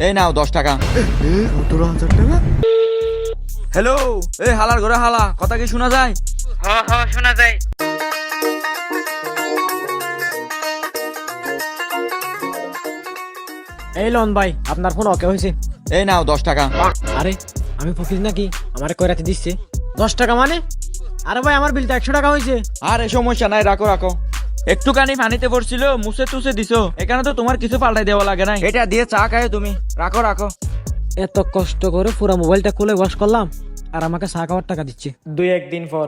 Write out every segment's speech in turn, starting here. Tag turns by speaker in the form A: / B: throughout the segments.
A: এই নাও 10 টাকা।
B: 17,000 টাকা?
A: হ্যালো, এই হালার ঘরে হালা, কথা কি শোনা যায়?
C: হ হ শোনা যায়।
D: এই লোন ভাই, আপনার ফোন ওকে হয়েছে।
A: এই নাও 10 টাকা।
D: আরে আমি ফকির নাকি, আমার কয় রাতে দিচ্ছে 10 টাকা মানে? আরে ভাই আমার বিল তো 100 টাকা হয়েছে।
A: আরে সমস্যা নাই, রাখো রাখো। একটুখানি পানিতে পড়ছিল, মুছে টুসে দিছো, এখানে তো তোমার কিছু পাল্টাই দেওয়া লাগে নাই। এটা দিয়ে চা খায় তুমি, রাখো রাখো।
D: এত কষ্ট করে পুরো মোবাইলটা খুলে ওয়াশ করলাম, আর আমাকে চা খাওয়ার টাকা দিচ্ছে 2-1 দিন পর।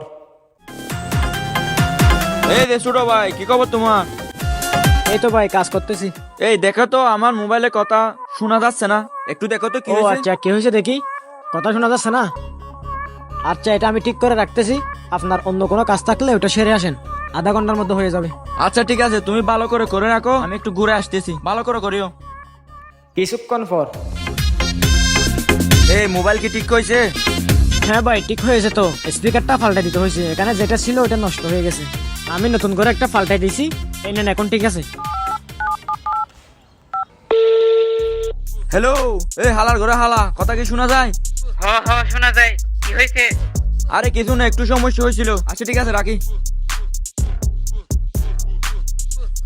A: এই যে ছোট ভাই, কি খবর তোমার?
D: এই তো ভাই কাজ করতেছি।
A: এই দেখো তো আমার মোবাইলে কথা শোনা যাচ্ছে না, একটু দেখো তো কি
D: ও
A: হয়েছে।
D: আচ্ছা, কি হয়েছে দেখি। কথা শোনা যাচ্ছে না? আচ্ছা, এটা আমি ঠিক করে রাখতেছি। আপনার অন্য কোনো কাজ থাকলে ওটা সেরে আসেন, আধা ঘন্টার মধ্যে হয়ে যাবে।
A: আচ্ছা ঠিক আছে, তুমি ভালো করে রাখো, আমি একটু ঘুরে আসতেছি, ভালো করে করিও।
D: কিছুক্ষণ পর।
A: এই মোবাইল কি ঠিক হয়েছে?
D: হ্যাঁ ভাই ঠিক হয়েছে তো, স্পিকারটা পাল্টাই দিতে হয়েছে, এখানে যেটা ছিল ওটা নষ্ট হয়ে গেছে, আমি নতুন করে একটা পাল্টাই দিয়েছি। এই নেন, এখন ঠিক আছে।
A: হ্যালো, এই হালার ঘরে হালা, কথা কি শোনা যায়?
C: হ হ শোনা যায়। কি হয়েছে?
A: আরে কিছু না, একটু সমস্যা হয়েছিল। আচ্ছা ঠিক আছে, রাখি।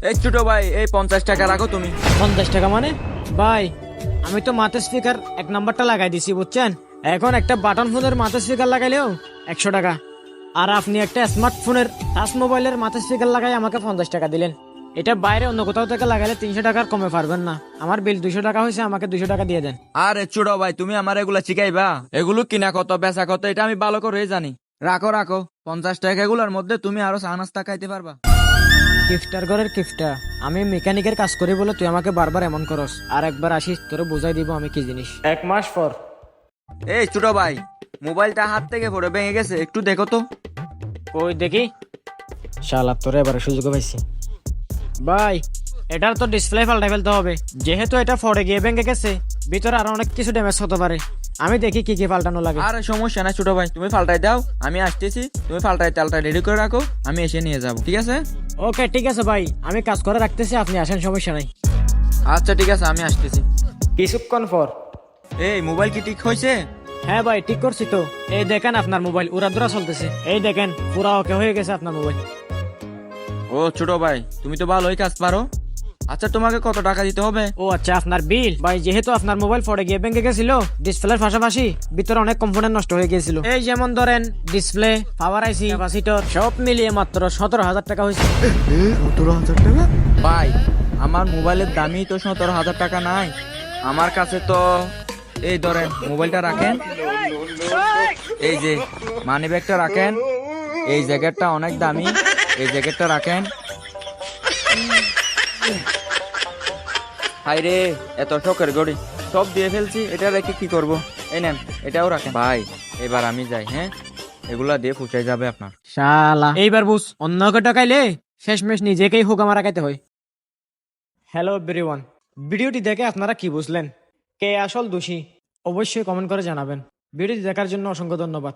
A: এই ছোট ভাই, এই 50 টাকা রাখো তুমি।
D: 50 টাকা মানে? ভাই আমি তো মাথা স্পিকার 1 নাম্বারটা লাগাই দিছি বুঝছেন, এখন একটা বাটন ফোনের মাথা স্পিকার লাগাইলেও 100 টাকা, আর আপনি একটা স্মার্টফোনের টাচ মোবাইলের মাথা স্পিকার লাগাই আমাকে 50 টাকা দিলেন। এটা বাইরে অন্য কোথাও থেকে লাগাইলে 300 টাকার কমে পারবেন না। আমার বিল 200 টাকা হয়েছে, আমাকে 200 টাকা দিয়ে দেন।
A: আরে ছোট ভাই, তুমি আমার এগুলা শিখাইবা? এগুলো কিনা কত বেচা কত এটা আমি ভালো করে জানি। রাখো রাখো, 50 টাকা এগুলোর মধ্যে তুমি আরো চা নাস্তা খাইতে পারবা।
D: কিফটার ঘরের কিফটা, আমি মেকানিকের কাজ করি বলে তুই আমাকে বারবার এমন করস, আর একবার আসিস তোরে বুঝাই দিব আমি কি জিনিস। 1 মাস পর।
A: এই ছোট ভাই, মোবাইলটা হাত থেকে পড়ে ভেঙে গেছে, একটু দেখো তো।
D: ওই দেখি, শালা তোরে এবারে সুযোগ পাইছি। ভাই এটার তো ডিসপ্লে পাল্টে ফেলতে হবে, যেহেতু এটা ফড়ে গিয়ে ভেঙে গেছে, ভিতরে আরো অনেক কিছু ড্যামেজ হতে পারে। আমি দেখি কি কি পাল্টানো লাগে।
A: আরে সমস্যা নাই ছোট ভাই, তুমি ফাল্টাই দাও, আমি আসতেছি। তুমি ফাল্টাই টালটা রেডি করে রাখো, আমি এসে নিয়ে যাবো, ঠিক আছে?
D: ওকে ঠিক আছে ভাই, আমি কাজ করে রাখতেছি, আপনি আসেন, সমস্যা নাই।
A: আচ্ছা ঠিক আছে, আমি আসতেছি।
D: কিছুক্ষণ পর।
A: এই মোবাইল কি ঠিক হয়েছে?
D: হ্যাঁ ভাই ঠিক করছি তো, এই দেখেন আপনার মোবাইল উড়াদুরা চলতেছে, এই দেখেন পুরা ওকে হয়ে গেছে আপনার মোবাইল।
A: ও ছোট ভাই, তুমি তো ভালোই কাজ পারো। আচ্ছা তোমাকে কত টাকা দিতে হবে?
D: ও আচ্ছা, আপনার বিল। ভাই যেহেতু আপনার মোবাইল ফড়ে গিয়ে ভেঙে গেছিল, ডিসপ্লের পাশাপাশি ভিতরে অনেক কম্পোনেন্ট নষ্ট হয়ে গিয়েছিল, এই যেমন ধরেন ডিসপ্লে, পাওয়ার আইসি, ক্যাপাসিটর, সব মিলিয়ে মাত্র 17,000 টাকা হয়েছে।
B: 17,000 টাকা?
A: ভাই আমার মোবাইলের দামই তো 17,000 টাকা নাই আমার কাছে তো। এই ধরেন মোবাইলটা রাখেন, এই যে মানি ব্যাগটা রাখেন, এই জ্যাকেটটা অনেক দামি, এই জ্যাকেটটা রাখেন। হাই রে, এত শখের ঘড়ি সব দিয়ে ফেলছি, এটা রেখে কি করব? এই নেন, এটাও রাখেন। ভাই এবার আমি যাই, হ্যাঁ, এগুলা দিয়ে পুষাই যাবে আপনার।
D: শালা এইবার বুঝ, অন্যকে টাকাইলে শেষমেশ নিজেকেই হুক আমার রাখাইতে হয়। হ্যালো এভরিওয়ান, ভিডিওটি দেখে আপনারা কি বুঝলেন, কে আসল দোষী অবশ্যই কমেন্ট করে জানাবেন। ভিডিওটি দেখার জন্য অসংখ্য ধন্যবাদ।